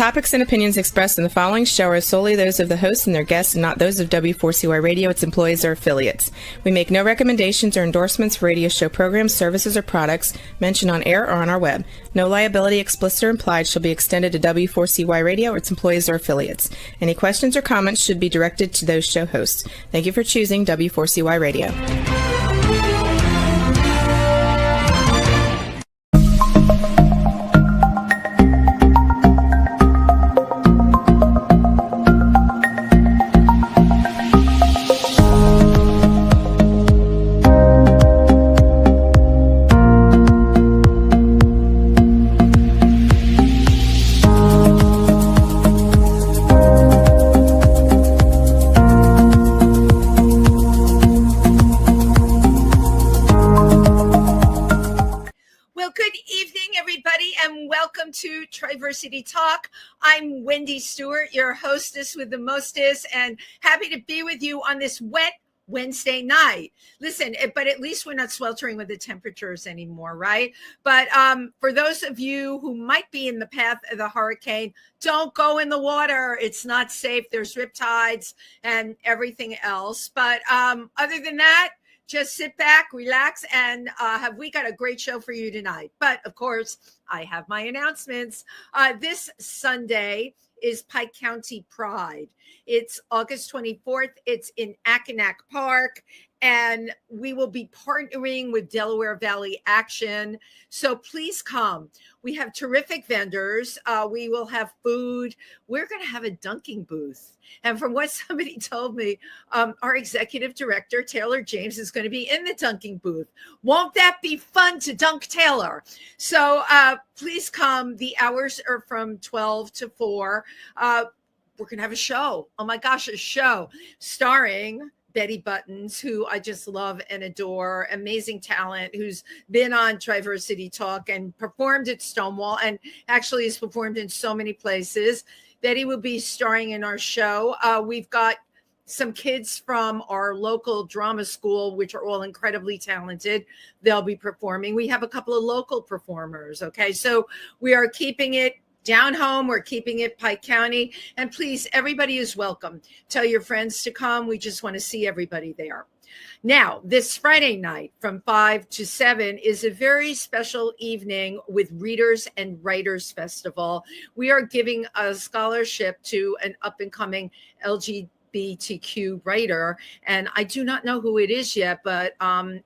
topics and opinions expressed in the following show are solely those of the hosts and their guests and not those of W4CY Radio, its employees, or affiliates. We make no recommendations or endorsements for radio show programs, services, or products mentioned on air or on our web. No liability, explicit or implied, shall be extended to W4CY Radio or its employees or affiliates. Any questions or comments should be directed to those show hosts. Thank you for choosing W4CY Radio. To Triversity Talk. I'm Wendy Stewart, your hostess with the mostest, and happy to be with you on this wet Wednesday night. Listen, but at least we're not sweltering with the temperatures anymore, right? But for those of you who might be in the path of the hurricane, don't go in the water. It's not safe. There's riptides and everything else. But other than that, just sit back, relax, and we got a great show for you tonight. But of course, I have my announcements. This Sunday is Pike County Pride. It's August 24th. It's in Acconack Park, and we will be partnering with Delaware Valley Action. So please come. We have terrific vendors. We will have food. We're going to have a dunking booth. And from what somebody told me, our executive director, Taylor James, is going to be in the dunking booth. Won't that be fun to dunk Taylor? So please come. The hours are from 12 to 4. We're going to have a show. Oh my gosh, a show starring Betty Buttons, who I just love and adore, amazing talent, who's been on Triversity Talk and performed at Stonewall and actually has performed in so many places. Betty will be starring in our show. We've got some kids from our local drama school, which are all incredibly talented. They'll be performing. We have a couple of local performers. Okay, so we are keeping it down home. We're keeping it Pike County. And please, everybody is welcome. Tell your friends to come. We just want to see everybody there. Now, this Friday night from 5 to 7 is a very special evening with Readers and Writers Festival. We are giving a scholarship to an up-and-coming LGBTQ writer, and I do not know who it is yet, but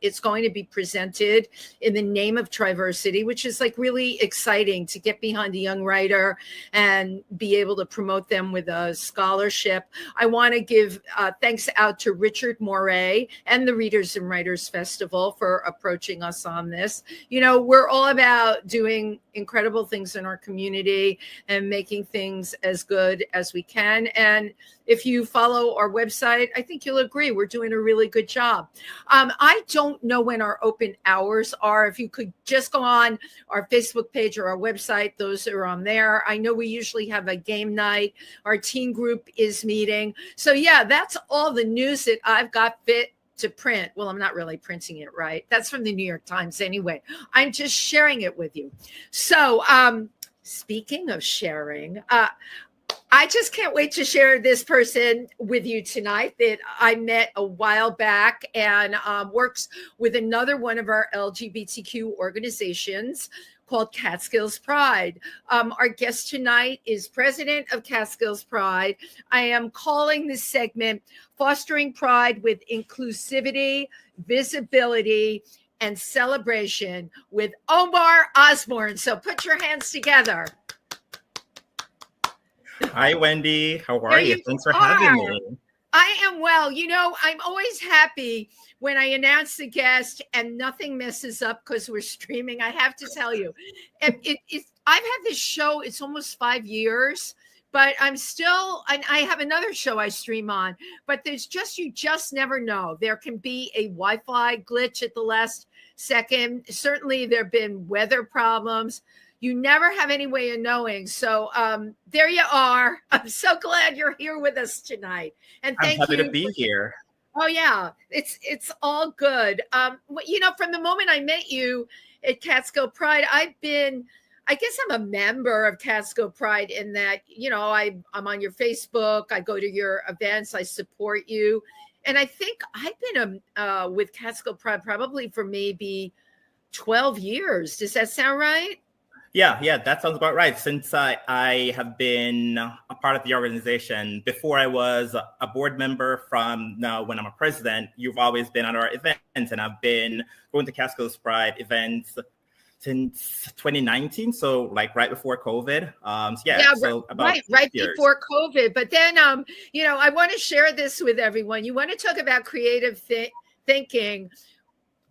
it's going to be presented in the name of Triversity, which is like really exciting to get behind a young writer and be able to promote them with a scholarship. I want to give thanks out to Richard Moray and the Readers and Writers Festival for approaching us on this. You know, we're all about doing incredible things in our community and making things as good as we can. And if you follow our website, I think you'll agree we're doing a really good job. I don't know when our open hours are. If you could just go on our Facebook page or our website, those are on there. I know we usually have a game night. Our teen group is meeting. So yeah, that's all the news that I've got fit to print. Well, I'm not really printing it, right? That's from the New York Times anyway. I'm just sharing it with you. So speaking of sharing, I just can't wait to share this person with you tonight that I met a while back and works with another one of our LGBTQ organizations called Catskills Pride. Our guest tonight is president of Catskills Pride. I am calling this segment Fostering Pride with Inclusivity, Visibility, and Celebration with Omar Osbourne. So put your hands together. Hi, Wendy. How are you? Thanks for having me. I am well. You know, I'm always happy when I announce the guest and nothing messes up because we're streaming. I have to tell you, I've had this show. It's almost 5 years, but I'm still, and I have another show I stream on, but you just never know. There can be a Wi-Fi glitch at the last second. Certainly there have been weather problems. You never have any way of knowing. So there you are. I'm so glad you're here with us tonight. And thank you. I'm happy to be here. Oh, yeah. It's all good. You know, from the moment I met you at Catskill Pride, I've been I guess I'm a member of Catskill Pride in that, I'm on your Facebook. I go to your events. I support you. And I think I've been with Catskill Pride probably for maybe 12 years. Does that sound right? Yeah, that sounds about right. Since I have been a part of the organization before I was a board member, from now when I'm a president, you've always been at our events, and I've been going to Catskills Pride events since 2019, so like right before COVID. So about right years. before COVID. But then, I want to share this with everyone. You want to talk about creative thinking.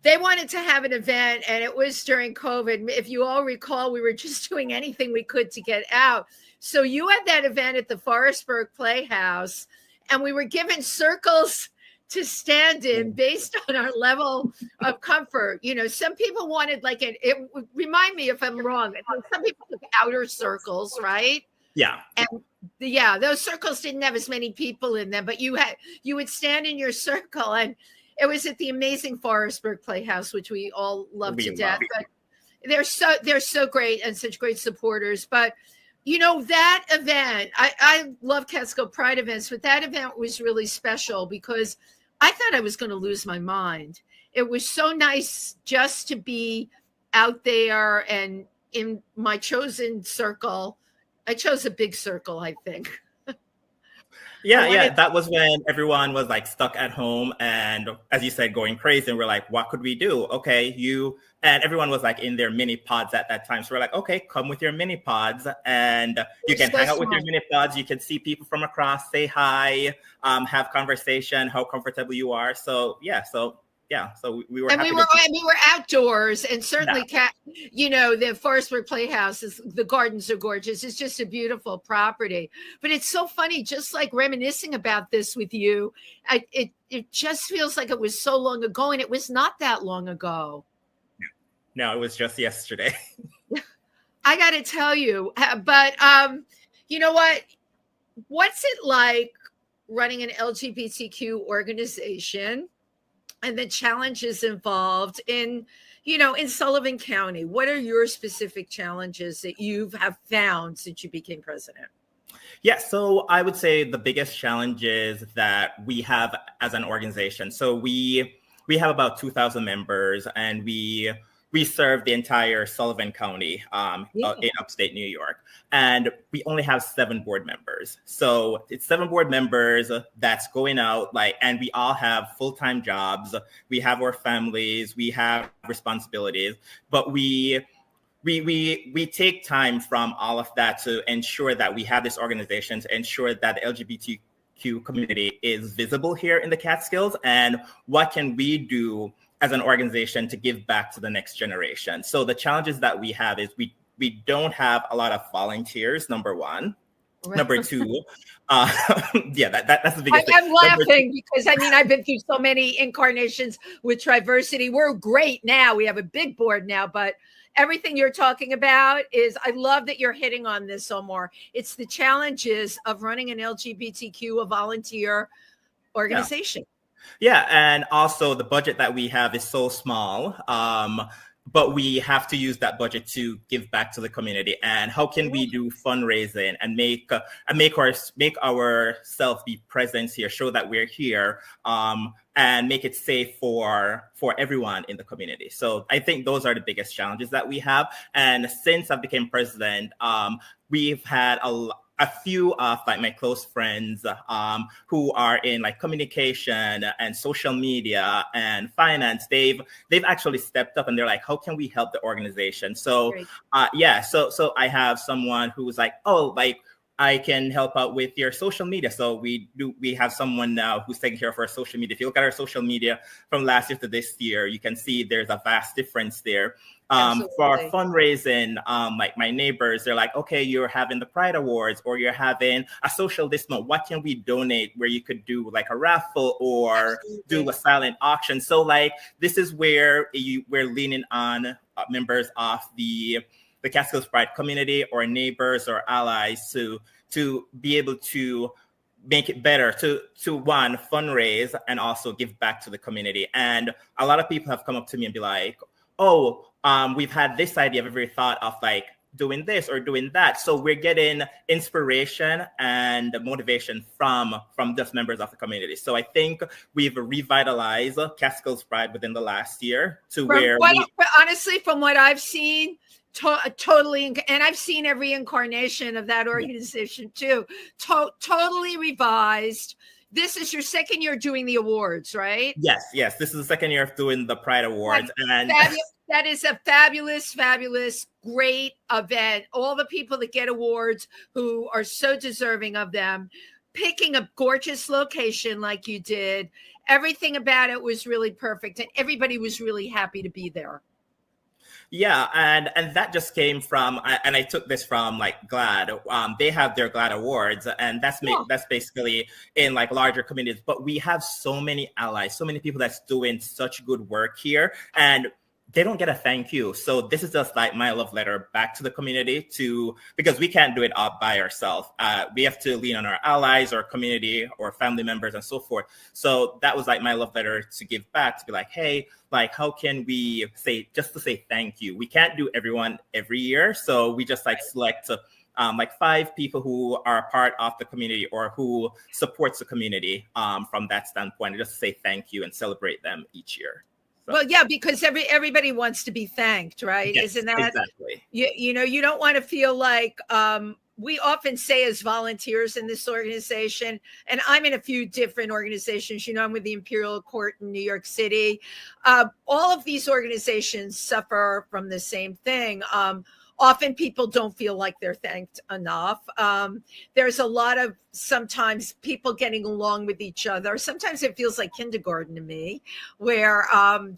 They wanted to have an event, and it was during COVID. If you all recall, we were just doing anything we could to get out. So you had that event at the Forestburg Playhouse, and we were given circles to stand in based on our level of comfort. Some people wanted remind me if I'm wrong. Some people took outer circles, right? Yeah. And those circles didn't have as many people in them, but you would stand in your circle, and it was at the amazing Forestburg Playhouse, which we all love to death. But they're so great and such great supporters. But that event, I love Catskill Pride events, but that event was really special because I thought I was going to lose my mind. It was so nice just to be out there and in my chosen circle. I chose a big circle, I think. That was when everyone was like stuck at home and, as you said, going crazy. And we're like, what could we do? Okay, and everyone was like in their mini pods at that time. So we're like, okay, come with your mini pods, and you can hang out with your mini pods. You can see people from across, say hi, have conversation, how comfortable you are. So we were. And we were outdoors, and certainly, the Forestburg Playhouse the gardens are gorgeous. It's just a beautiful property. But it's so funny, just like reminiscing about this with you. It just feels like it was so long ago, and it was not that long ago. No, it was just yesterday. I got to tell you, but you know what? What's it like running an LGBTQ organization? And the challenges involved in Sullivan County? What are your specific challenges that you have found since you became president? Yeah, so I would say the biggest challenges that we have as an organization. So we have about 2,000 members, and we serve the entire Sullivan County in upstate New York. And we only have 7 board members. So it's 7 board members that's going out, and we all have full-time jobs. We have our families, we have responsibilities, but we take time from all of that to ensure that we have this organization, to ensure that the LGBTQ community is visible here in the Catskills, and what can we do as an organization to give back to the next generation. So the challenges that we have is we don't have a lot of volunteers, number one. Right. Number two, that's the biggest thing. I'm laughing because I've been through so many incarnations with Triversity. We're great now. We have a big board now, but everything you're talking about I love that you're hitting on this, Omar. It's the challenges of running an LGBTQ, a volunteer organization. Yeah, and also the budget that we have is so small, but we have to use that budget to give back to the community. And how can we do fundraising and make ourselves be present here, show that we're here, and make it safe for everyone in the community. So I think those are the biggest challenges that we have. And since I became president, we've had a few of my close friends who are in communication and social media and finance. They've actually stepped up, and they're like, how can we help the organization? So so I have someone who's like, I can help out with your social media. So we have someone now who's taking care of our social media. If you look at our social media from last year to this year, you can see there's a vast difference there. For fundraising, my neighbors, they're like, okay, you're having the Pride Awards, or you're having a social this month. What can we donate where you could do a raffle or do a silent auction? So this is where we're leaning on members of the Catskills Pride community or neighbors or allies to be able to make it better, to one, fundraise and also give back to the community. And a lot of people have come up to me and be like, we've had this idea. Have you ever thought of doing this or doing that. So we're getting inspiration and motivation from just members of the community. So I think we've revitalized Catskills Pride within the last year to honestly, from what I've seen, totally, and I've seen every incarnation of that organization too. Totally revised. This is your second year doing the awards, right? Yes. This is the second year of doing the Pride Awards. And that is a fabulous, great event. All the people that get awards who are so deserving of them, picking a gorgeous location like you did. Everything about it was really perfect. And everybody was really happy to be there. Yeah, and that just came from, and I took this from like GLAAD. They have their GLAAD awards, and that's basically in like larger communities. But we have so many allies, so many people that's doing such good work here, and they don't get a thank you. So this is just like my love letter back to the community because we can't do it all by ourselves. We have to lean on our allies, our community, or family members, and so forth. So that was like my love letter to give back, to be like, hey, like, how can we say thank you? We can't do everyone every year. So we just like select like 5 people who are a part of the community or who supports the community from that standpoint, and just say thank you and celebrate them each year. So. Well, yeah, because everybody wants to be thanked, right? Yes, isn't that exactly? You know, you don't want to feel like we often say as volunteers in this organization, and I'm in a few different organizations. You know, I'm with the Imperial Court in New York City. All of these organizations suffer from the same thing. Often people don't feel like they're thanked enough. There's a lot of sometimes people getting along with each other. Sometimes it feels like kindergarten to me, where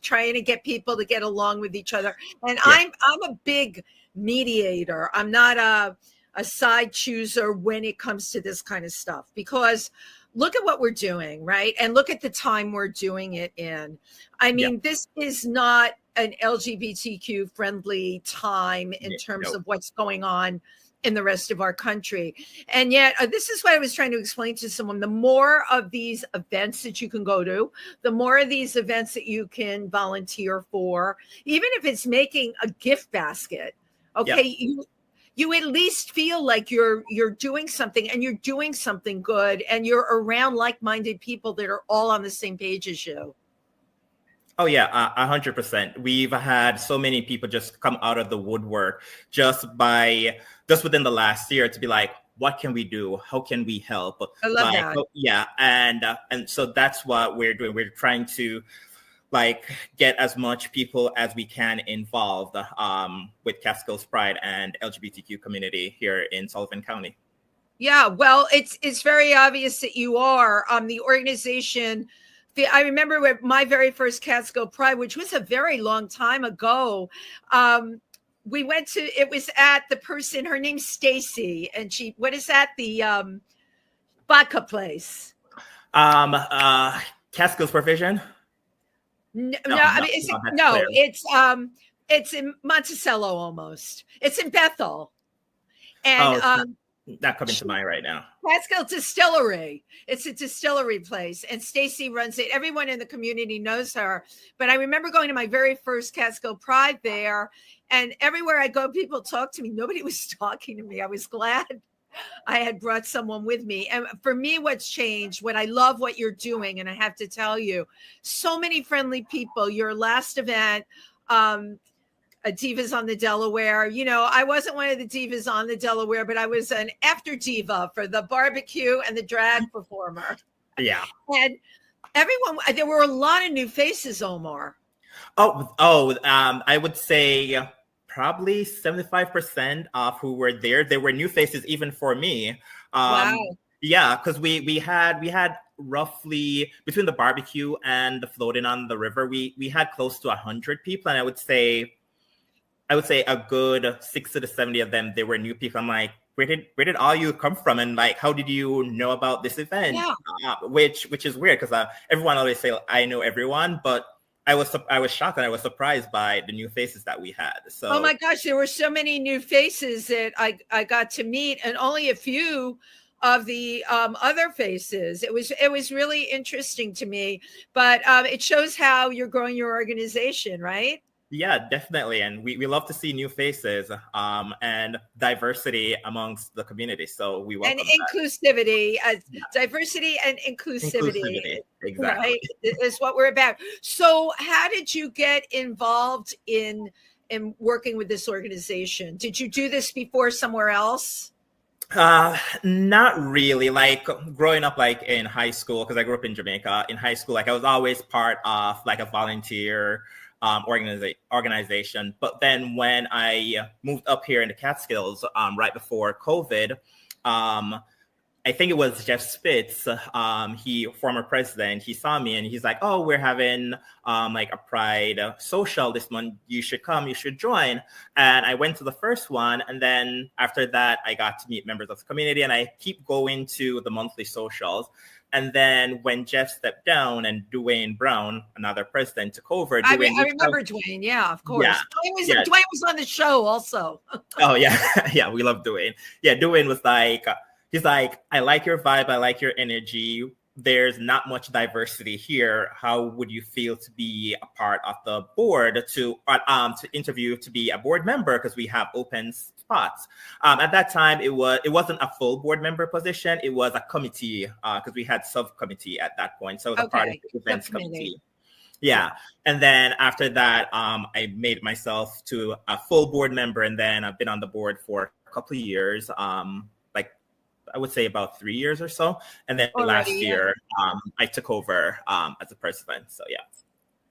trying to get people to get along with each other. And I'm a big mediator. I'm not a side chooser when it comes to this kind of stuff, because look at what we're doing, right? And look at the time we're doing it in. I mean, this is not an LGBTQ friendly time in terms of what's going on in the rest of our country. And yet, this is what I was trying to explain to someone. The more of these events that you can go to, the more of these events that you can volunteer for, even if it's making a gift basket, okay, you at least feel like you're doing something, and you're doing something good, and you're around like-minded people that are all on the same page as you. Oh yeah, 100%. We've had so many people just come out of the woodwork just within the last year to be like, what can we do? How can we help? I love that. Yeah, and so that's what we're doing. We're trying to like get as much people as we can involved with Catskills Pride and LGBTQ community here in Sullivan County. Yeah, well, it's very obvious that you are. The organization, I remember with my very first Catskill Pride, which was a very long time ago. We went to, it was at the person, her name's Stacy, and what is that? The vodka place. Catskills Provision. It's in Monticello almost. It's in Bethel. And not coming to mind right now. Catskill Distillery. It's a distillery place, and Stacy runs it. Everyone in the community knows her. But I remember going to my very first Catskill Pride there, and everywhere I go, people talk to me. Nobody was talking to me. I was glad I had brought someone with me. And for me, what's changed, what I love what you're doing, and I have to tell you, so many friendly people. Your last event, Divas on the Delaware. You know, I wasn't one of the divas on the Delaware, but I was an after diva for the barbecue and the drag performer. Yeah. And everyone, there were a lot of new faces, Omar. I would say probably 75% of who were there were new faces, even for me. Wow. Yeah, because we had roughly, between the barbecue and the floating on the river, we had close to 100 people, and I would say a good 60 to 70 of them, they were new people. I'm like, where did all you come from? And like, how did you know about this event? Yeah. Which is weird, because everyone always say I know everyone, but I was shocked and I was surprised by the new faces that we had. So, oh my gosh, there were so many new faces that I got to meet, and only a few of the other faces. It was really interesting to me, but it shows how you're growing your organization, right? Yeah, definitely. And we love to see new faces and diversity amongst the community. So we And welcome that. inclusivity, Yeah. diversity and inclusivity, Inclusivity. Exactly. right, is what we're about. So how did you get involved in working with this organization? Did you do this before somewhere else? Not really. Like growing up, like in high school, because I grew up in Jamaica. In high school, like I was always part of like a volunteer organization. But then when I moved up here in the Catskills, right before COVID, I think it was Jeff Spitz, former president, he saw me and he's like, oh, we're having like a Pride social this month. You should come, you should join. And I went to the first one. And then after that, I got to meet members of the community and I keep going to the monthly socials. And then when Jeff stepped down and Dwayne Brown, another president, took over. I remember Dwayne. Yeah, of course. Yeah, Dwayne was on the show also. Oh, yeah. Yeah, we love Dwayne. Yeah, Dwayne was like, he's like, I like your vibe. I like your energy. There's not much diversity here. How would you feel to be a part of the board to interview to be a board member? Because we have open spots. At that time, it wasn't a full board member position. It was a committee because we had subcommittee at that point. So it was a part of the events committee. Yeah. And then after that, I made myself to a full board member. And then I've been on the board for a couple of years. I would say about 3 years or so. And then last year, I took over as a president. So, yeah.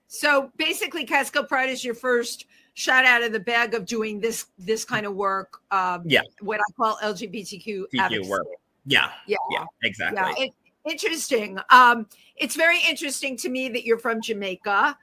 So basically, Catskill Pride is your first shot out of the bag of doing this kind of work. What I call LGBTQ advocacy. Work. Yeah, exactly. Yeah, interesting. It's very interesting to me that you're from Jamaica.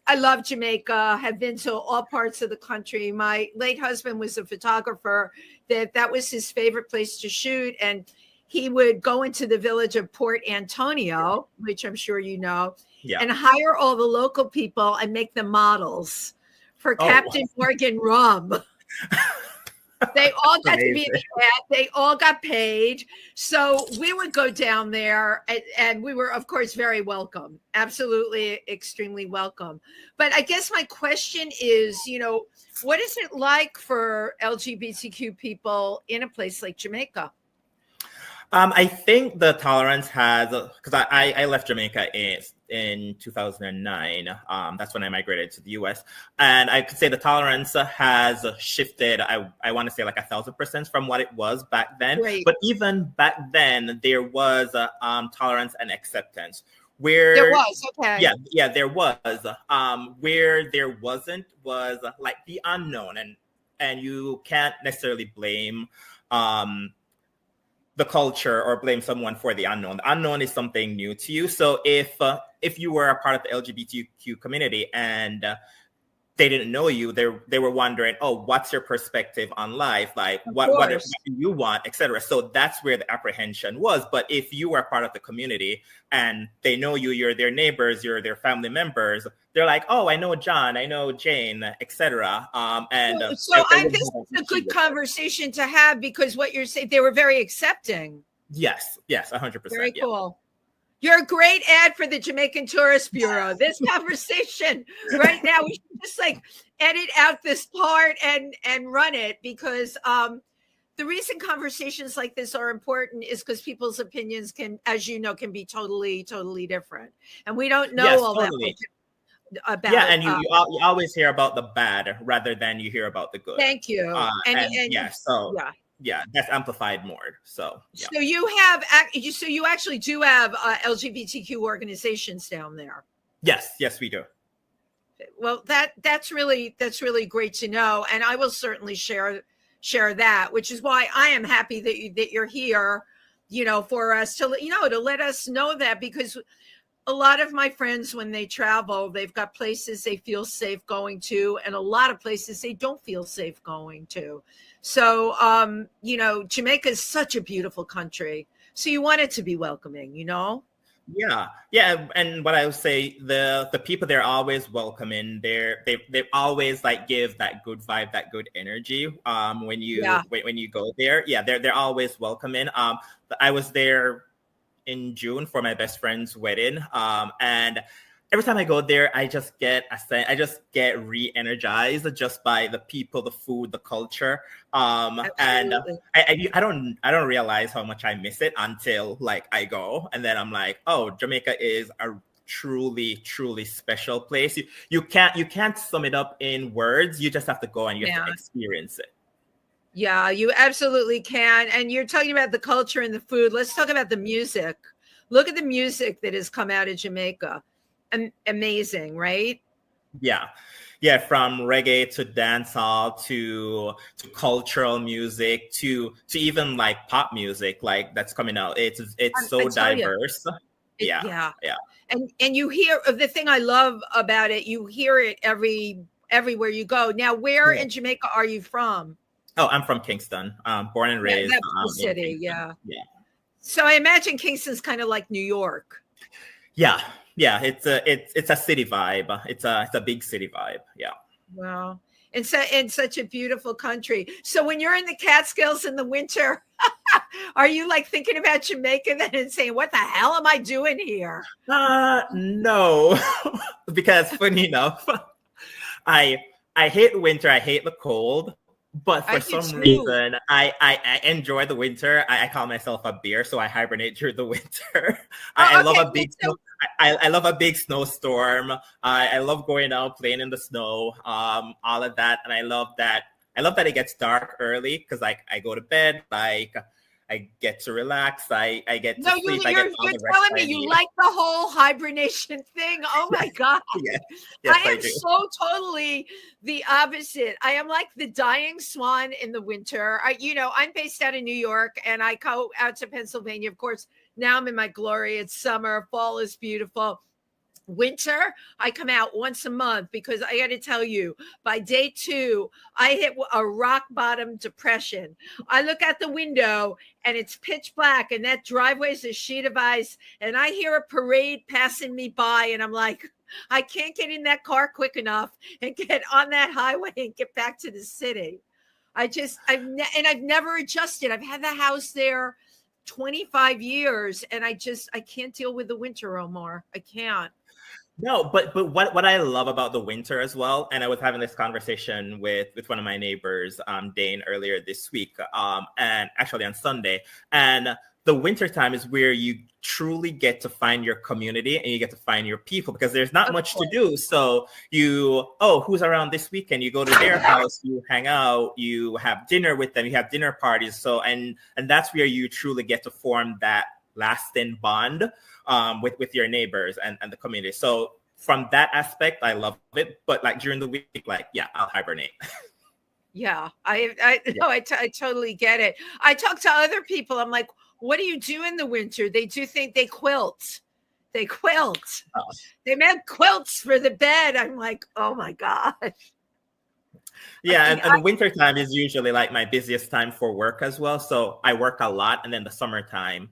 I love Jamaica, have been to all parts of the country. My late husband was a photographer. That was his favorite place to shoot. And he would go into the village of Port Antonio, which I'm sure you know, and hire all the local people and make them models for Captain Morgan rum. They all got to be in the ad. They all got paid. So we would go down there and we were, of course, very welcome. Absolutely, extremely welcome. But I guess my question is, what is it like for LGBTQ people in a place like Jamaica? I think the tolerance has, because I left Jamaica in 2009. That's when I migrated to the US. And I could say the tolerance has shifted, I want to say like 1,000% from what it was back then. Great. But even back then, there was tolerance and acceptance. Where there was, okay. Yeah, there was. Where there wasn't was like the unknown. And you can't necessarily blame the culture or blame someone for the unknown. The unknown is something new to you. So if you were a part of the LGBTQ community and they didn't know you, they were wondering, oh, what's your perspective on life? Like what do you want, etc. So that's where the apprehension was. But if you are part of the community and they know you, you're their neighbors, you're their family members, they're like, oh, I know John, I know Jane, etc. So I think this is a good conversation to have because what you're saying, they were very accepting. Yes, 100%. Very cool. You're a great ad for the Jamaican Tourist Bureau. This conversation right now, we should just like edit out this part and run it because the reason conversations like this are important is because people's opinions can, as you know, can be totally, totally different. And we don't know all that about. Yeah, and you always hear about the bad rather than you hear about the good. Thank you. Yeah, that's amplified more. So, yeah. So you actually do have LGBTQ organizations down there. Yes, we do. Well, that's really great to know, and I will certainly share that, which is why I am happy that you're here, for us to let us know that because a lot of my friends, when they travel, they've got places they feel safe going to, and a lot of places they don't feel safe going to. So, Jamaica is such a beautiful country. So you want it to be welcoming, Yeah. And what I would say, the people, they're always welcoming. They always like give that good vibe, that good energy. When you go there, they're always welcoming. I was there in June for my best friend's wedding. And every time I go there, I just get re-energized just by the people, the food, the culture. And Absolutely. I don't realize how much I miss it until like I go, and then I'm like, oh, Jamaica is a truly special place. You can't sum it up in words. You just have to go and you have to experience it. Yeah, you absolutely can. And you're talking about the culture and the food. Let's talk about the music. Look at the music that has come out of Jamaica. Amazing, right? Yeah. Yeah, from reggae to dancehall to cultural music to even like pop music like that's coming out. It's so diverse. Yeah. And you hear the thing I love about it, you hear it everywhere you go. Now, where in Jamaica are you from? Oh, I'm from Kingston. Born and raised. That's the city, yeah. Yeah. So I imagine Kingston's kind of like New York. Yeah. It's a city vibe. It's a big city vibe. Yeah. Wow. And so in such a beautiful country. So when you're in the Catskills in the winter, are you like thinking about Jamaica then and saying, what the hell am I doing here? No, because funny enough, I hate winter. I hate the cold. But for some reason, I enjoy the winter. I call myself a bear, so I hibernate during the winter. I love a big snow. I love a big snowstorm. I love going out playing in the snow. All of that, and I love that it gets dark early because like I go to bed, like I get to relax. I get to sleep. You're telling me you like the whole hibernation thing. Oh my God. Yes, I am so totally the opposite. I am like the dying swan in the winter. I'm based out of New York and I go out to Pennsylvania. Of course, now I'm in my glory. It's summer. Fall is beautiful. Winter, I come out once a month because I got to tell you, by day 2, I hit a rock bottom depression. I look out the window and it's pitch black and that driveway is a sheet of ice and I hear a parade passing me by and I'm like, I can't get in that car quick enough and get on that highway and get back to the city. I've never adjusted. I've had the house there 25 years and I can't deal with the winter, Omar. I can't. No, but what I love about the winter as well, and I was having this conversation with one of my neighbors, Dane, earlier this week, and actually on Sunday, and the winter time is where you truly get to find your community and you get to find your people because there's not much to do. So who's around this weekend? You go to their house, you hang out, you have dinner with them, you have dinner parties. So and that's where you truly get to form that lasting bond with your neighbors and the community. So from that aspect, I love it. But like during the week, like, yeah, I'll hibernate. Yeah, I totally get it. I talk to other people. I'm like, what do you do in the winter? They do think they quilt. They quilt. Oh. They make quilts for the bed. I'm like, oh my God. Yeah, and winter time is usually like my busiest time for work as well. So I work a lot, and then the summertime,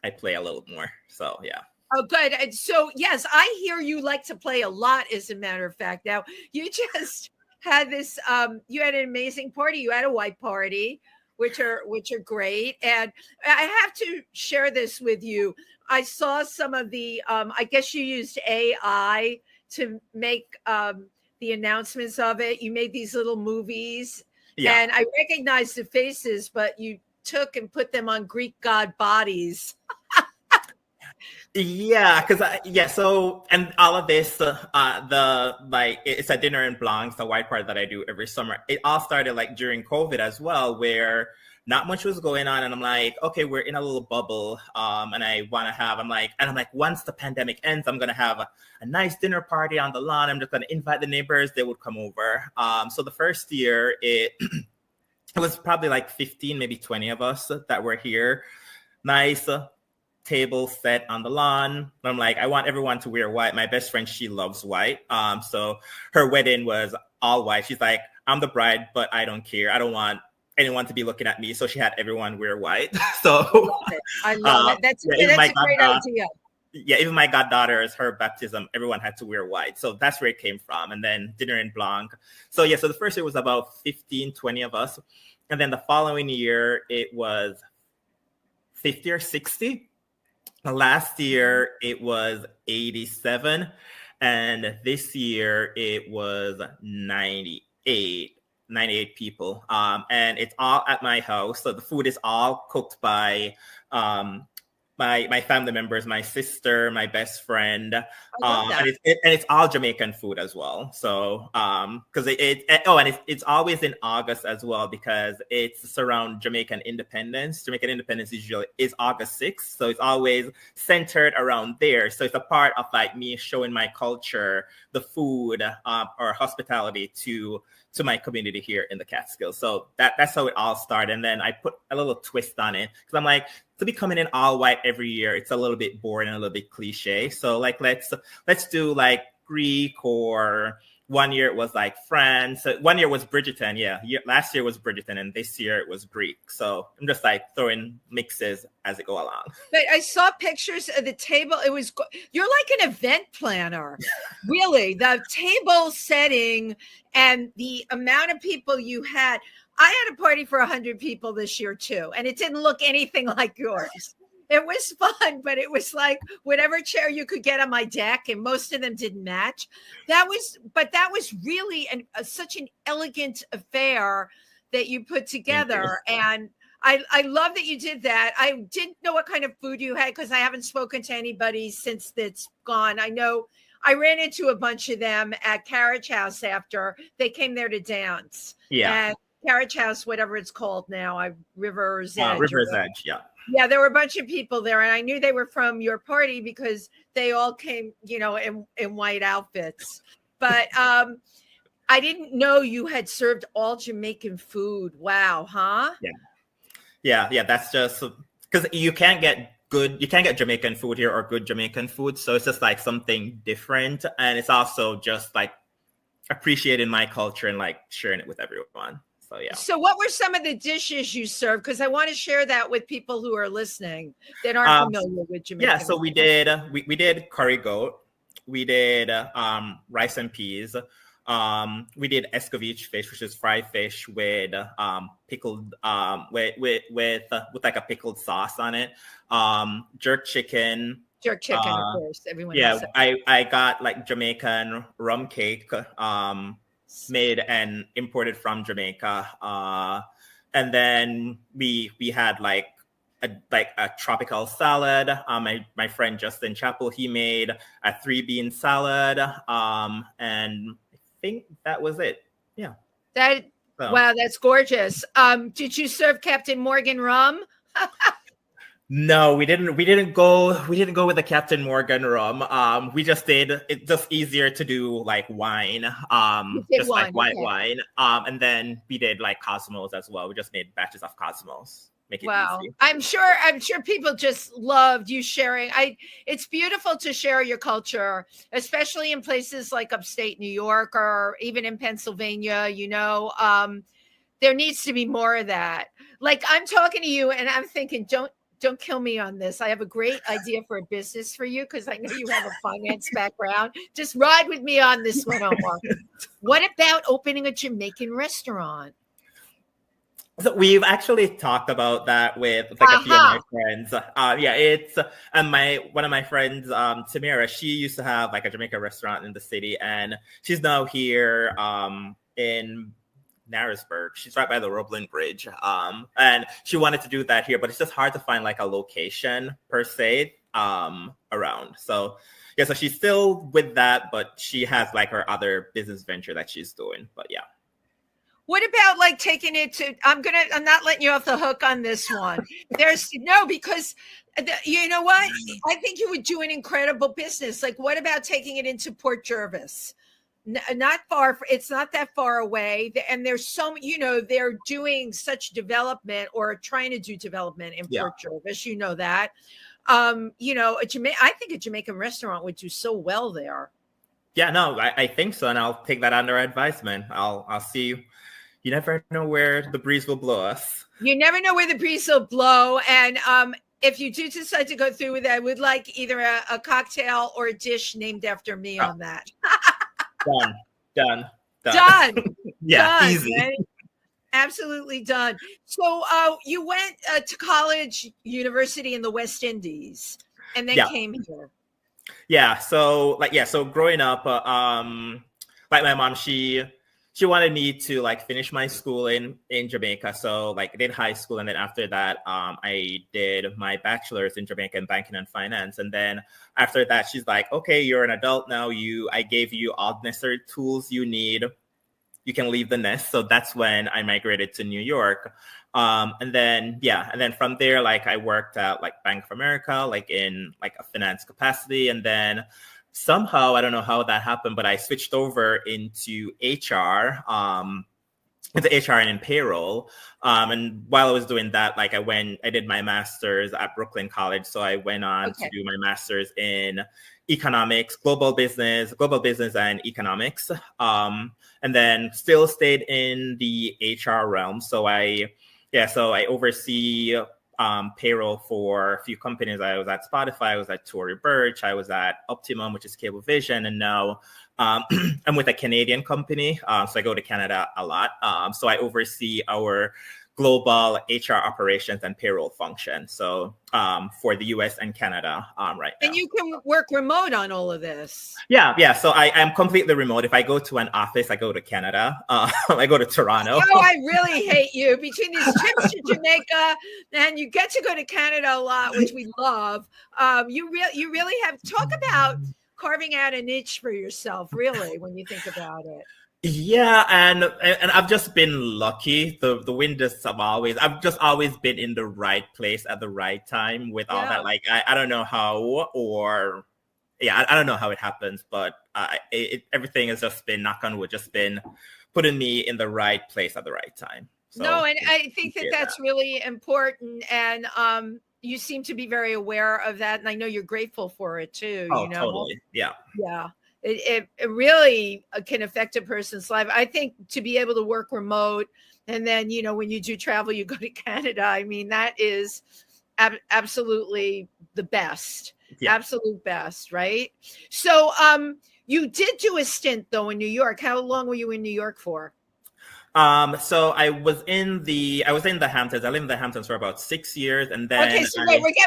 I play a little more. So yeah. Oh, good. And so yes, I hear you like to play a lot. As a matter of fact, now you just had this. You had an amazing party. You had a white party, which are great. And I have to share this with you. I saw some of the. I guess you used AI to make the announcements of it. You made these little movies, and I recognized the faces, but you took and put them on Greek god bodies. Yeah, so and all of this, it's a dinner in Blancs, the white part that I do every summer. It all started like during COVID as well, where not much was going on, and I'm like, okay, we're in a little bubble, and I want to have, I'm like, once the pandemic ends, I'm gonna have a nice dinner party on the lawn. I'm just gonna invite the neighbors; they would come over. So the first year, it was probably like 15, maybe 20 of us that were here. Nice. Table set on the lawn. I'm like, I want everyone to wear white. My best friend, she loves white. So her wedding was all white. She's like, I'm the bride, but I don't care. I don't want anyone to be looking at me. So she had everyone wear white. So I love it. That's a great idea. Yeah, even my goddaughter's, her baptism, everyone had to wear white. So that's where it came from. And then dinner in Blanc. So yeah, so the first year was about 15, 20 of us. And then the following year, it was 50 or 60. Last year, it was 87. And this year it was 98 people. And it's all at my house. So the food is all cooked by my family members, my sister, my best friend, and it's all Jamaican food as well. So because it's always in August as well, because it's around Jamaican independence. Jamaican independence is August 6th, so it's always centered around there. So it's a part of like me showing my culture, the food, or hospitality to my community here in the Catskills. So that's how it all started. And then I put a little twist on it, because I'm like, to be coming in all white every year, it's a little bit boring and a little bit cliche. So like, let's do like Greek, or one year it was like France. So one year was Bridgerton. Yeah. Last year was Bridgerton, and this year it was Greek. So I'm just like throwing mixes as it go along. But I saw pictures of the table. You're like an event planner, really. The table setting and the amount of people you had. I had a party for 100 people this year too, and it didn't look anything like yours. It was fun, but it was like whatever chair you could get on my deck, and most of them didn't match. That was really such an elegant affair that you put together, and I love that you did that. I didn't know what kind of food you had, because I haven't spoken to anybody since it's gone. I know I ran into a bunch of them at Carriage House after they came there to dance. Yeah. And Carriage House, whatever it's called now, River's Edge. River's Edge, yeah. Yeah, there were a bunch of people there, and I knew they were from your party because they all came, in white outfits. But I didn't know you had served all Jamaican food. Wow, huh? Yeah. That's just because you can't get Jamaican food here, or good Jamaican food. So it's just like something different, and it's also just like appreciating my culture and like sharing it with everyone. So yeah. So what were some of the dishes you served? Because I want to share that with people who are listening that aren't familiar with Jamaican. Yeah, so we did curry goat, we did rice and peas, we did escovitch fish, which is fried fish with pickled with like a pickled sauce on it, jerk chicken. Of course, everyone. Yeah, I got like Jamaican rum cake, made and imported from Jamaica, and then we had like a tropical salad. My friend Justin Chappell, he made a 3-bean salad, and I think that was it. Yeah. Wow, that's gorgeous. Did you serve Captain Morgan rum? No, we didn't go with the Captain Morgan rum. We just did, it's just easier to do like wine, just wine, like white wine. And then we did like Cosmos as well. We just made batches of Cosmos. Make it easy. I'm sure people just loved you sharing. It's beautiful to share your culture, especially in places like upstate New York, or even in Pennsylvania. There needs to be more of that. Like, I'm talking to you and I'm thinking, don't kill me on this. I have a great idea for a business for you, because I know you have a finance background. Just ride with me on this one, Omar. What about opening a Jamaican restaurant? So we've actually talked about that with like a few of my friends. It's one of my friends, Tamara. She used to have like a Jamaican restaurant in the city, and she's now here in Narrowsburg. She's right by the Roebling Bridge. And she wanted to do that here, but it's just hard to find like a location per se around. So yeah, so she's still with that, but she has like her other business venture that she's doing. But yeah. What about like taking it to, I'm not letting you off the hook on this one. Because you know what? I think you would do an incredible business. Like, what about taking it into Port Jervis? Not far. It's not that far away. And there's they're doing such development, or trying to do development in Port Jervis. You know that. I think a Jamaican restaurant would do so well there. Yeah, no, I think so. And I'll take that under advisement. I'll see. You never know where the breeze will blow us. You never know where the breeze will blow. And if you do decide to go through with it, I would like either a cocktail or a dish named after me on that. Done. Yeah, done, easy. Right? Absolutely done. So you went to university in the West Indies, and then came here. Yeah. So growing up, like my mom, she wanted me to like finish my school in Jamaica. So like I did high school, and then after that, I did my bachelor's in Jamaica in banking and finance. And then after that, she's like, "Okay, you're an adult now. I gave you all the necessary tools you need. You can leave the nest." So that's when I migrated to New York. And then from there, like I worked at like Bank of America, like in like a finance capacity. And then somehow, I don't know how that happened, but I switched over into HR, and in payroll. And while I was doing that, like I did my master's at Brooklyn College. So I went on to do my master's in economics, global business and economics. And then still stayed in the HR realm. So I oversee payroll for a few companies. I was at Spotify, I was at Tory Burch, I was at Optimum, which is Cablevision, and now I'm with a Canadian company. So I go to Canada a lot. So I oversee our global HR operations and payroll function. So for the US and Canada right now. And you can work remote on all of this. Yeah. So I am completely remote. If I go to an office, I go to Canada. I go to Toronto. Oh, I really hate you. Between these trips to Jamaica, and you get to go to Canada a lot, which we love. You really have talk about carving out a niche for yourself, really, when you think about it. Yeah, and I've just been lucky. The wind I've just always been in the right place at the right time with all that. Like I don't know how, I don't know how it happens, but everything has just been, knock on wood, just been putting me in the right place at the right time. So, no, and I think that's really important, and you seem to be very aware of that, and I know you're grateful for it too. Oh, totally. Yeah. It really can affect a person's life. I think to be able to work remote, and then, when you do travel, you go to Canada. I mean, that is absolutely the best, absolute best, right? So you did do a stint though in New York. How long were you in New York for? So I was in the Hamptons. I lived in the Hamptons for about 6 years, and then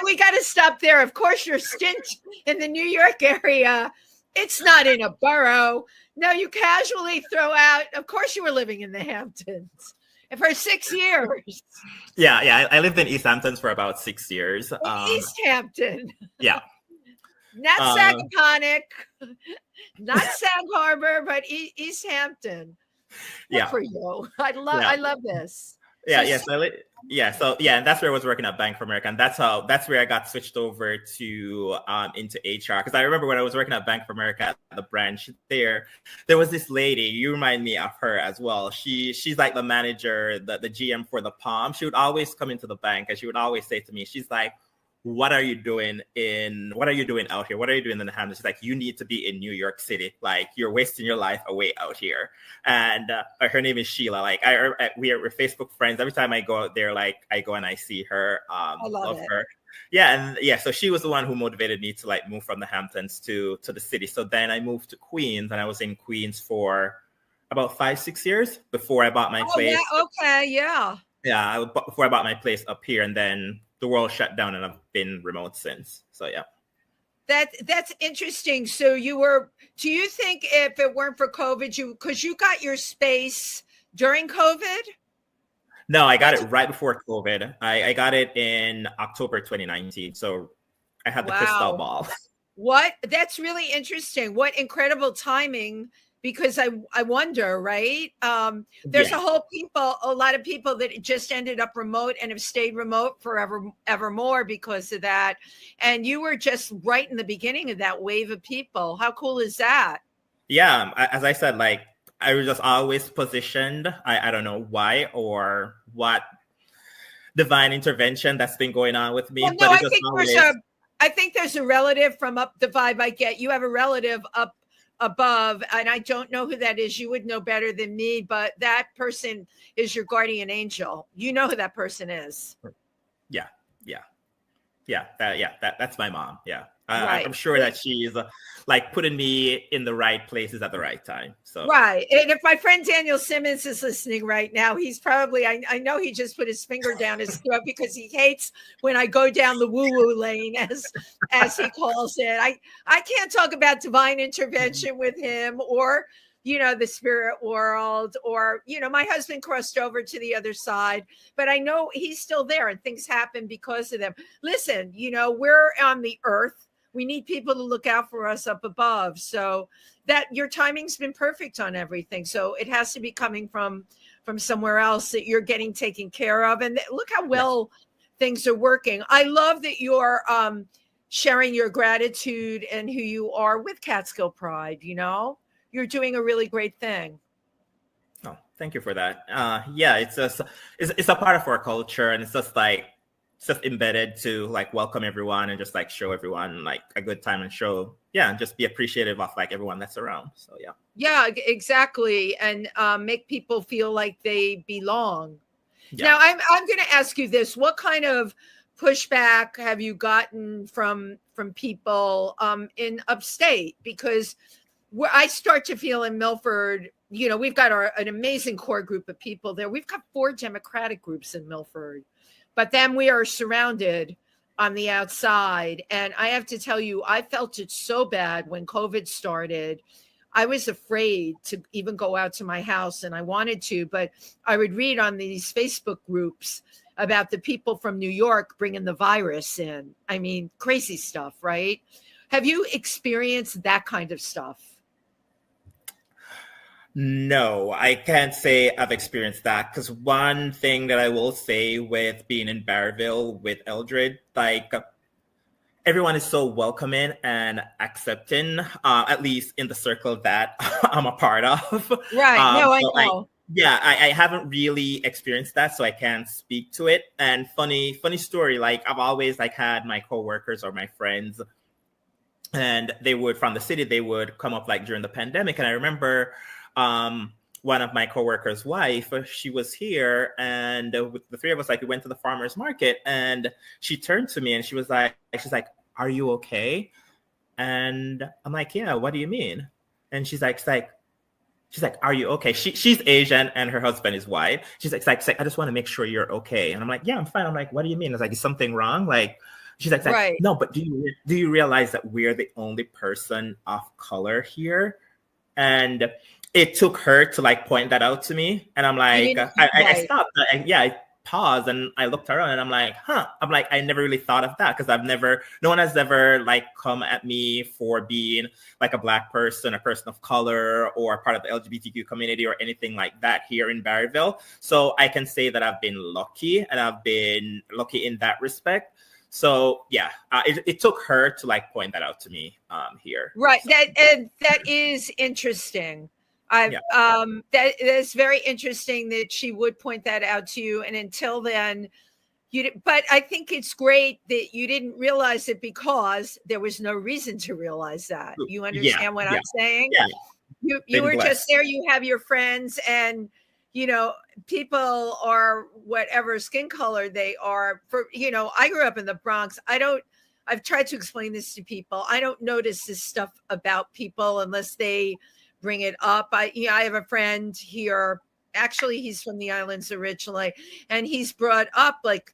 we got to stop there. Of course, your stint in the New York area, it's not in a borough. No, you casually throw out. Of course, you were living in the Hamptons for 6 years. Yeah. I lived in East Hamptons for about 6 years. East Hampton. Yeah. Not Sagaponic, not Sag Harbor, but East Hampton. Good for you. I love this. And that's where I was working at Bank of America, and that's where I got switched over to into HR. Because I remember when I was working at Bank of America at the branch there was this lady. You remind me of her as well. She's like the manager, the GM for the Palm. She would always come into the bank, and she would always say to me, she's like, what are you doing out here? What are you doing in the Hamptons? She's like, you need to be in New York City. Like, you're wasting your life away out here. And her name is Sheila. Like, we're Facebook friends. Every time I go out there, like, I go and I see her. I love her. So she was the one who motivated me to like move from the Hamptons to the city. So then I moved to Queens, and I was in Queens for about 5-6 years before I bought my place. Before I bought my place up here, and then the world shut down, and I've been remote since. So yeah. That's interesting. So do you think if it weren't for COVID, because you got your space during COVID? No, I got it right before COVID. I got it in October 2019. So I had the crystal ball. What? That's really interesting. What incredible timing. Because I wonder, right? There's a lot of people that just ended up remote and have stayed remote evermore because of that. And you were just right in the beginning of that wave of people. How cool is that? Yeah, as I said, like I was just always positioned. I don't know why or what divine intervention that's been going on with me. Well, no, I think there's a relative from up the vibe I get. You have a relative up above, and I don't know who that is. You would know better than me, but that person is your guardian angel. You know who that person is. That's my mom. Yeah. Right. I'm sure that she's like putting me in the right places at the right time. So right. And if my friend Daniel Simmons is listening right now, he's probably, I know he just put his finger down his throat because he hates when I go down the woo-woo lane, as he calls it. I can't talk about divine intervention with him, or the spirit world, or my husband crossed over to the other side, but I know he's still there and things happen because of them. Listen, we're on the earth. We need people to look out for us up above. So that your timing's been perfect on everything. So it has to be coming from somewhere else that you're getting taken care of. And look how well things are working. I love that you're sharing your gratitude and who you are with Catskill Pride. You're doing a really great thing. Oh, thank you for that. Yeah, it's a part of our culture, and it's just embedded to like welcome everyone and just like show everyone like a good time and and just be appreciative of like everyone that's around. So yeah, exactly. And make people feel like they belong. Yeah. Now I'm going to ask you this: what kind of pushback have you gotten from people in upstate? Because where I start to feel in Milford, we've got an amazing core group of people there. We've got 4 Democratic groups in Milford. But then we are surrounded on the outside. And I have to tell you, I felt it so bad when COVID started. I was afraid to even go out to my house, and I wanted to, but I would read on these Facebook groups about the people from New York bringing the virus in. I mean, crazy stuff, right? Have you experienced that kind of stuff? No, I can't say I've experienced that, because one thing that I will say with being in Barryville with Eldred, like everyone is so welcoming and accepting, at least in the circle that I'm a part of. Right. No, I know. I haven't really experienced that, so I can't speak to it. And funny story, like I've always like had my coworkers or my friends, and they would from the city, they would come up like during the pandemic. And I remember one of my coworkers' wife, she was here, and with the 3 of us, like we went to the farmer's market, and she turned to me and she's like, "Are you okay?" And I'm like, "Yeah, what do you mean?" And she's like, "Are you okay?" She's Asian and her husband is white. She's like, "I just want to make sure you're okay." And I'm like, "Yeah, I'm fine." I'm like, "What do you mean?" I was like, "Is something wrong?" Like, she's like, right. "No, but do you realize that we're the only person of color here?" And it took her to like point that out to me. And I'm like, I stopped. I paused and I looked around and I'm like, I'm like, I never really thought of that, because no one has ever like come at me for being like a Black person, a person of color, or part of the LGBTQ community or anything like that here in Barryville. So I can say that I've been lucky, and I've been lucky in that respect. So yeah, it took her to like point that out to me here. Right. So. That is interesting. That is very interesting that she would point that out to you. And until then, but I think it's great that you didn't realize it, because there was no reason to realize that. You understand what I'm saying? Yeah. You were just there. You have your friends, and people are whatever skin color they are. I grew up in the Bronx. I've tried to explain this to people. I don't notice this stuff about people unless they bring it up. I have a friend here. Actually, he's from the islands originally, and he's brought up like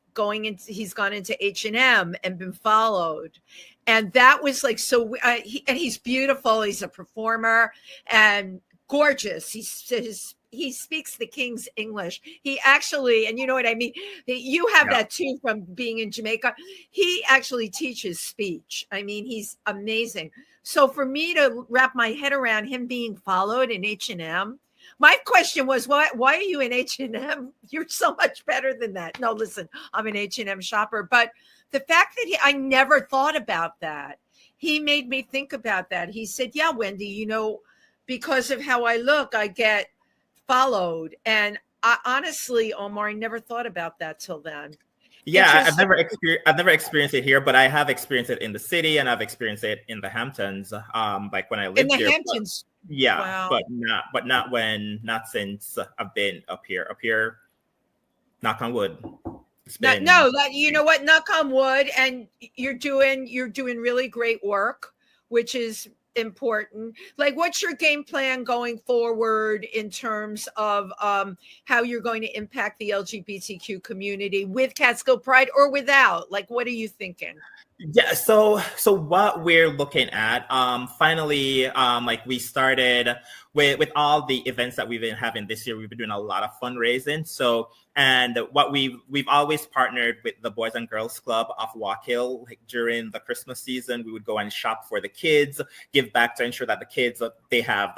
he's gone into H&M and been followed. And that was like, so he's beautiful. He's a performer and gorgeous. He speaks the King's English. He actually, and you know what I mean? You have that too from being in Jamaica. He actually teaches speech. I mean, he's amazing. So for me to wrap my head around him being followed in H&M, my question was, why are you in H&M? You're so much better than that. No, listen, I'm an H&M shopper. But the fact that I never thought about that, he made me think about that. He said, yeah, Wendy, because of how I look, I get followed. And honestly, Omar, I never thought about that till then. Yeah, I've never experienced it here, but I have experienced it in the city, and I've experienced it in the Hamptons. Like when I lived in the here. Hamptons. Yeah, wow. not since I've been up here. Knock on wood. it's been you know what? Knock on wood, and you're doing really great work, which is important. Like, what's your game plan going forward in terms of how you're going to impact the LGBTQ community with Catskill Pride or without? Like, what are you thinking? Yeah, so what we're looking at, finally, like we started with all the events that we've been having this year. We've been doing a lot of fundraising. So, and what we've always partnered with the Boys and Girls Club of Walk Hill. Like during the Christmas season, we would go and shop for the kids, give back to ensure that the kids they have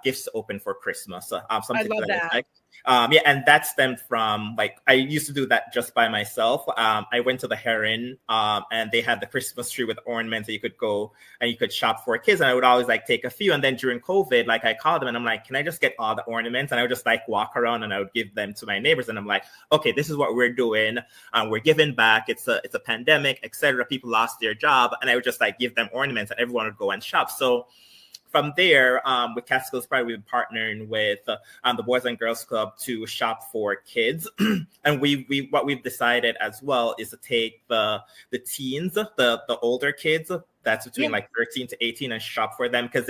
gifts open for Christmas. Something I love that. Like. Yeah, and that stemmed from, like, I used to do that just by myself. I went to the Heron, and they had the Christmas tree with ornaments that you could go and you could shop for kids. And I would always like take a few. And then during COVID, like I called them and I'm like, can I just get all the ornaments? And I would just like walk around and I would give them to my neighbors. And I'm like, okay, this is what we're doing. We're giving back. It's a pandemic, etc. People lost their job. And I would just like give them ornaments and everyone would go and shop. So from there, with Catskills Pride, we've been partnering with the Boys and Girls Club to shop for kids. And what we've decided as well is to take the teens, the older kids, that's between like 13 to 18, and shop for them, because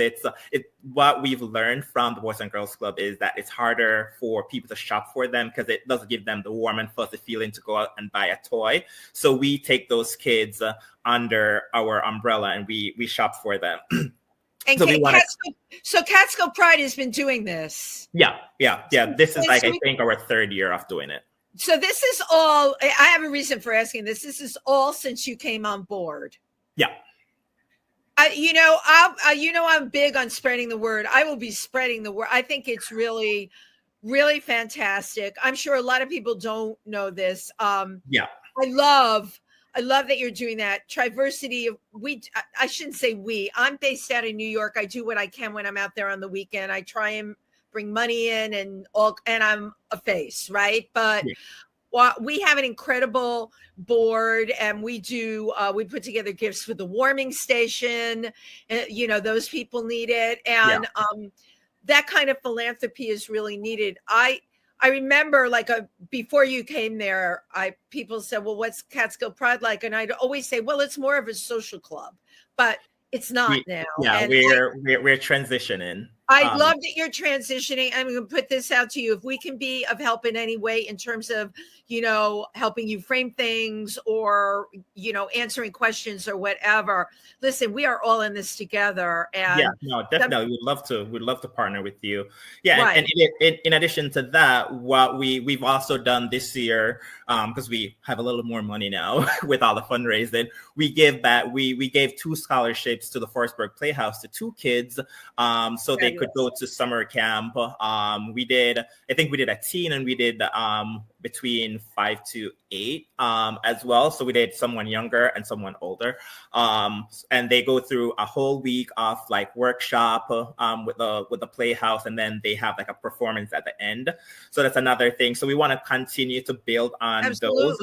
what we've learned from the Boys and Girls Club is that it's harder for people to shop for them because it doesn't give them the warm and fuzzy feeling to go out and buy a toy. So we take those kids under our umbrella and we shop for them. And so Catskill Pride has been doing this. Yeah. This is like, I think, our third year of doing it. So this is all, I have a reason for asking this. This is all since you came on board. Yeah. I'm big on spreading the word. I will be spreading the word. I think it's really, really fantastic. I'm sure a lot of people don't know this. Yeah. I love that you're doing that. Triversity, I shouldn't say we. I'm based out of New York. I do what I can when I'm out there on the weekend. I try and bring money in and I'm a face, right? But we have an incredible board, and we put together gifts for the warming station. Those people need it. And that kind of philanthropy is really needed. I remember, like, before you came there, people said, well, what's Catskill Pride like? And I'd always say, well, it's more of a social club, but it's not now. Yeah, and we're transitioning. I love that you're transitioning. I'm going to put this out to you. If we can be of help in any way in terms of, helping you frame things or, answering questions or whatever, listen, we are all in this together. And definitely. We'd love to partner with you. Yeah. Right. And in addition to that, what we've also done this year, because we have a little more money now with all the fundraising, we give back. We gave 2 scholarships to the Forestburg Playhouse to 2 kids. So they could go to summer camp. I think we did a teen, and we did between 5 to 8 as well. So we did someone younger and someone older. And they go through a whole week of like workshop with the Playhouse, and then they have like a performance at the end. So that's another thing. So we want to continue to build on those.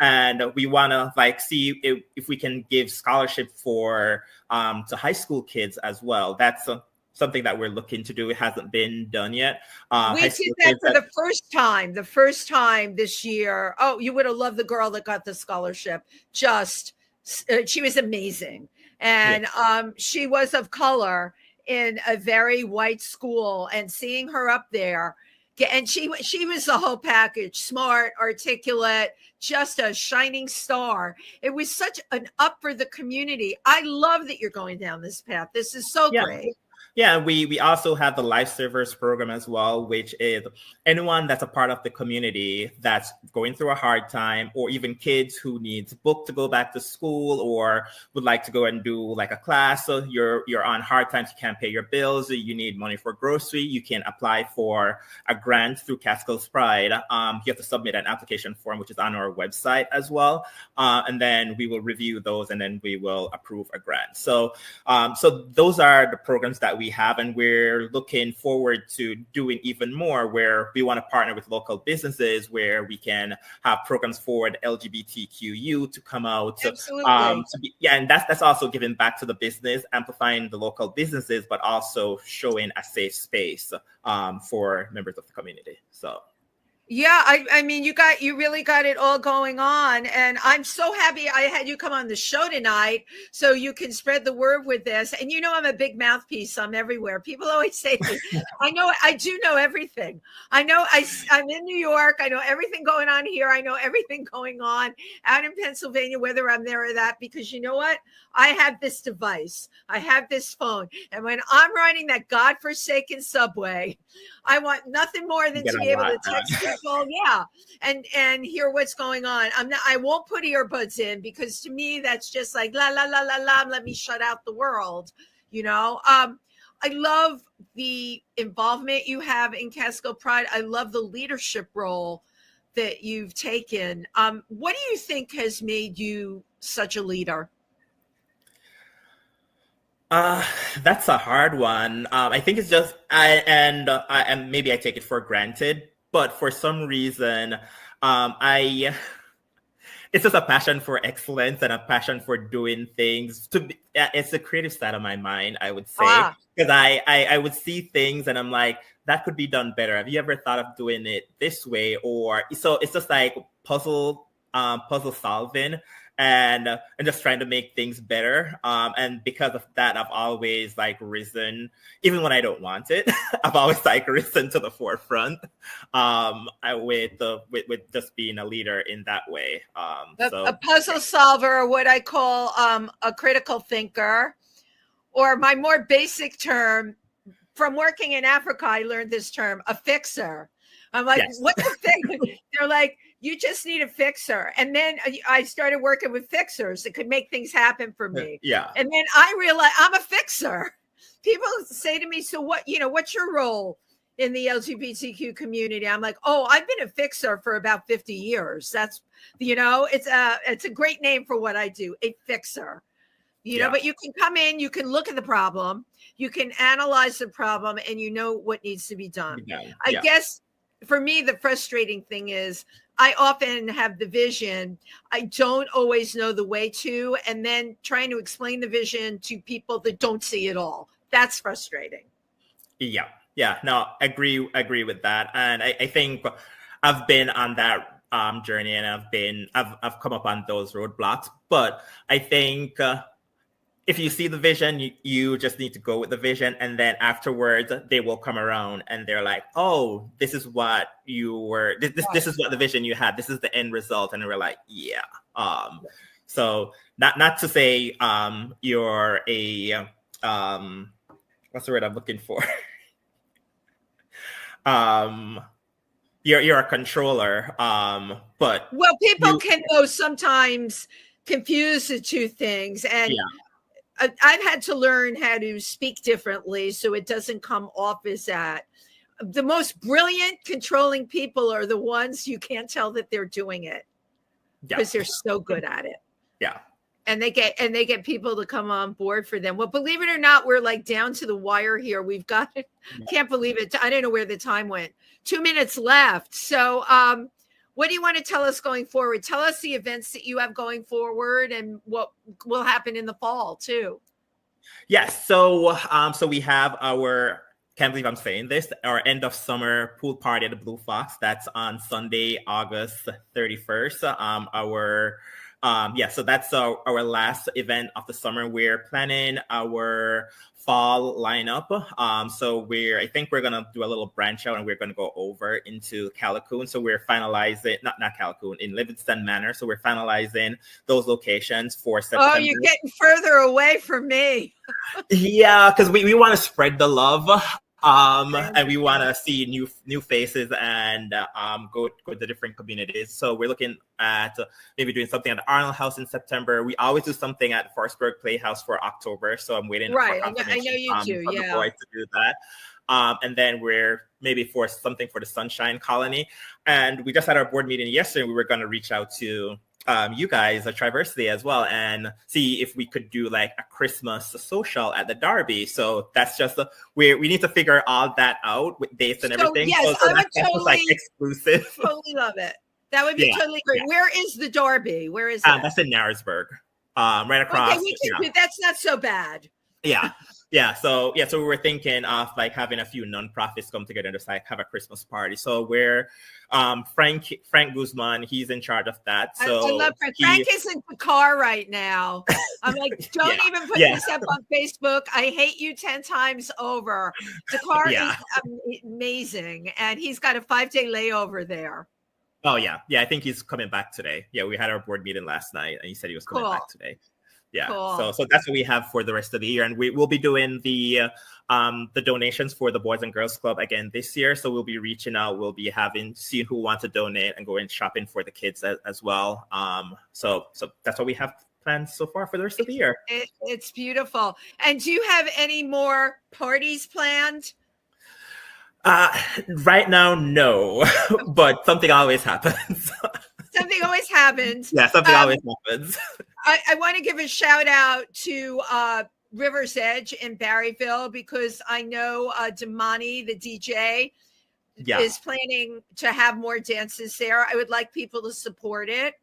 And we want to like see if we can give scholarship to high school kids as well. That's something that we're looking to do. It hasn't been done yet. We did that for the first time this year. Oh, you would have loved the girl that got the scholarship. She was amazing. And she was of color in a very white school, and seeing her up there, and she was the whole package: smart, articulate, just a shining star. It was such an up for the community. I love that you're going down this path. This is so great. Yeah, we also have the Life Savers program as well, which is anyone that's a part of the community that's going through a hard time, or even kids who needs book to go back to school or would like to go and do like a class. So you're on hard times, you can't pay your bills, you need money for grocery, you can apply for a grant through Catskills Pride. You have to submit an application form, which is on our website as well. And then we will review those, and then we will approve a grant. So those are the programs that we have, and we're looking forward to doing even more, where we want to partner with local businesses, where we can have programs for the LGBTQ youth to come out. Absolutely. And that's also giving back to the business, amplifying the local businesses, but also showing a safe space for members of the community. So Yeah, I mean, you really got it all going on, and I'm so happy I had you come on the show tonight so you can spread the word with this. And you know, I'm a big mouthpiece. I'm everywhere. People always say to me, I do know everything. I'm in New York. I know everything going on here. I know everything going on out in Pennsylvania, whether I'm there or that, because you know what? I have this device. I have this phone. And when I'm riding that godforsaken subway, I want nothing more than Get to a be able lot to done. text people, yeah, and hear what's going on. I won't put earbuds in because to me that's just like la la la la la. Let me shut out the world, you know. I love the involvement you have in Catskill Pride. I love the leadership role that you've taken. What do you think has made you such a leader? That's a hard one. I think it's just and maybe I take it for granted, but for some reason, I it's just a passion for excellence and a passion for doing things. It's the creative side of my mind, I would say, Ah, because I would see things and I'm like, that could be done better. Have you ever thought of doing it this way? Or so it's just like puzzle solving and just trying to make things better. And because of that, I've always like risen, even when I don't want it. I've always like risen to the forefront. With just being a leader in that way. a puzzle solver, or what I call a critical thinker, or my more basic term from working in Africa, I learned this term, a fixer. I'm like, yes, what's a fixer? They're like, you just need a fixer. And then I started working with fixers that could make things happen for me. yeah. And then I realized I'm a fixer. People say to me, so what, what's your role in the LGBTQ community? I'm like, oh, I've been a fixer for about 50 years. That's, it's a great name for what I do, a fixer. But you can come in, you can look at the problem, you can analyze the problem, and you know what needs to be done. I guess for me, the frustrating thing is I often have the vision. I don't always know the way to, and then trying to explain the vision to people that don't see it all. That's frustrating. Yeah. Yeah. No, agree with that. And I think I've been on that journey and I've come up on those roadblocks. But I think if you see the vision, you just need to go with the vision. And then afterwards, they will come around and they're like, oh, this is what you were, this is what the vision you had. This is the end result. And we're like, yeah. So not to say you're a, what's the word I'm looking for? You're a controller. But well, people can though sometimes confuse the two things. And I've had to learn how to speak differently so it doesn't come off as that. The most brilliant controlling people are the ones you can't tell that they're doing it because they're so good at it. Yeah. And they get people to come on board for them. Well, believe it or not, we're like down to the wire here. We've got it. Can't believe it. I don't know where the time went. 2 minutes left. So what do you want to tell us going forward? Tell us the events that you have going forward and what will happen in the fall too. Yes. So we have our, can't believe I'm saying this, our end of summer pool party at the Blue Fox. That's on Sunday, August 31st. So that's our last event of the summer. We're planning our fall lineup. So I think we're gonna do a little branch out and we're gonna go over into Callicoon. So we're finalizing, not Callicoon, in Livingston Manor. So we're finalizing those locations for September. Oh, you're getting further away from me. Yeah, because we want to spread the love. And we want to see new faces and go to different communities. So we're looking at maybe doing something at the Arnold House in September. We always do something at Forestburg Playhouse for October. So I'm waiting for confirmation. I know you do. From the boys to do that. And then we're maybe for something for the Sunshine Colony. And we just had our board meeting yesterday. We were going to reach out to you guys at Triversity as well and see if we could do like a Christmas social at the Derby. So that's just we need to figure all that out with dates and everything. Yes, so I would totally like exclusive. Totally love it. That would be totally great. Yeah. Where is the Derby? Where is that? That's in Narrowsburg, right across. Okay, that's not so bad. Yeah. So we were thinking of like having a few nonprofits come together and just like have a Christmas party. So we're Frank Guzman, he's in charge of that. So I love Frank. Frank is in the car right now. I'm like, don't even put this up on Facebook. I hate you 10 times over. The car is amazing, and he's got a 5-day layover there. Oh yeah, I think he's coming back today. Yeah, we had our board meeting last night, and he said he was coming back today. Yeah, cool. So that's what we have for the rest of the year, and we will be doing the donations for the Boys and Girls Club again this year. So we'll be reaching out, we'll be seeing who wants to donate and going shopping for the kids as well. So that's what we have planned so far for the rest of the year. It's beautiful. And do you have any more parties planned? Right now, no, but something always happens. Something always happens. Yeah, something always happens. I want to give a shout out to River's Edge in Barryville, because I know Damani, the DJ, is planning to have more dances there. I would like people to support it.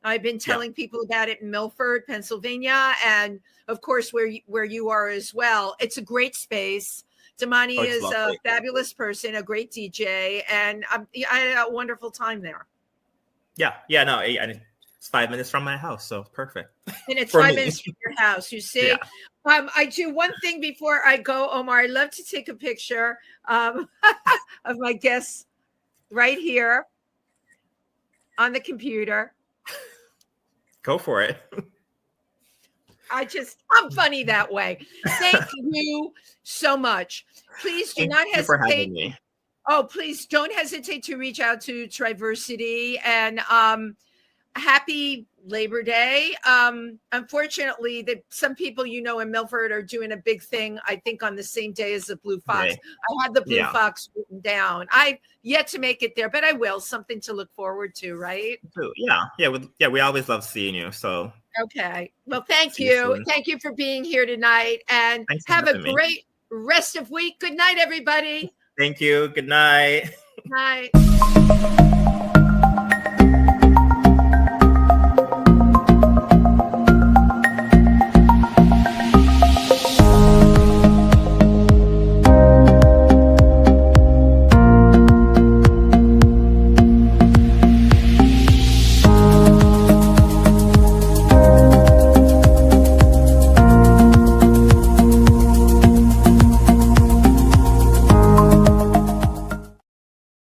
I've been telling people about it in Milford, Pennsylvania, and of course where you are as well. It's a great space. Damani is lovely. A fabulous person, a great DJ, and I had a wonderful time there. No, and it's 5 minutes from my house, so perfect. And it's 5 minutes from your house, you see. I do one thing before I go, Omar. I love to take a picture of my guests right here on the computer. Go for it. I'm funny that way. Thank you so much. Please do not hesitate. For having me. Oh, please don't hesitate to reach out to Triversity, and happy Labor Day. Unfortunately, some people in Milford are doing a big thing, I think, on the same day as the Blue Fox. Right. I had the Blue Fox written down. I've yet to make it there, but I will. Something to look forward to, right? We always love seeing you. So okay. Well, thank you. Thank you for being here tonight, and have a great rest of week. Good night, everybody. Thank you. Good night. Night.